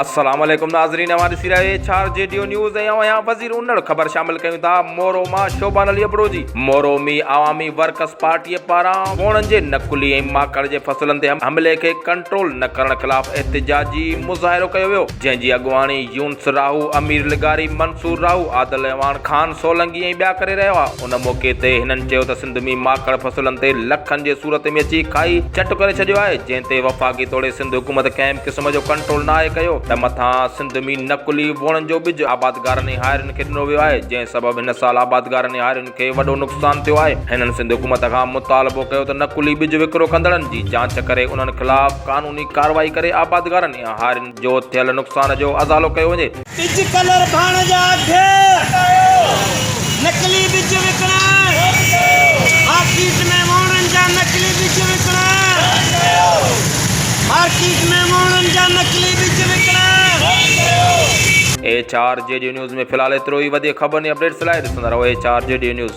अस्सलाम वालेकुम नाज़रीन, हमारी सिराए 4 जेडीओ न्यूज़ है यहाँ वज़ीर उन्नड़ ख़बर शामिल कयूं था। मोरो मां शोभान अली अबड़ो जी मोरो में आवामी वर्कर्स पार्टी पारां वोणनि जे नकुली ऐं माकड़ जे फसलनि ते हमले खे कंट्रोल न करण ख़िलाफ़ एहतिजाजी मुज़ाहिरो कयो वियो, जंहिंजी अॻुवाणी यूनुस राहू, अमीर लिगारी, मंसूर राहू, आदिल अहवान खान सोलंकी ऐं ॿिया करे रहिया हुआ। उन मौक़े ते हिननि चयो त सिंध में माकड़ फसलनि ते लखनि जे सूरत में अची खाई चट करे छॾियो आहे, जंहिं ते वफ़ाक़ी तौर सिंध हुकूमत कंहिं क़िस्म जो कंट्रोल न आहे कयो त मथां सिंध में नकुली वणनि जो ॿिज आबादगारनि ऐं हारियुनि खे ॾिनो वियो आहे, जंहिं सबबि हिन साल आबादगारनि ऐं हारियुनि खे वॾो नुक़सानु थियो आहे। हिननि सिंध हुकूमत खां मुतालबो कयो त नकुली ॿिज विकिरो कंदड़नि जी जांच करे उन्हनि ख़िलाफ़ कानूनी कार्रवाई करे आबादगारनि ऐं हारियुनि जो थियल नुक़सान जो अज़ालो कयो वञे। ॿिज कलर भाण जा नकली ॿिज विकिणण, मार्केट में वणनि जा नकली ॿिज विकिणण, मार्केट में वणनि जा नकली ॿिज विकिणण। A4 जेडीओ न्यूज़ में फ़िलहाल एतिरो ई। वधीक ख़बर ऐं अपडेट्स लाइ ॾिसंदा रहो A4 जेडीओ न्यूज़।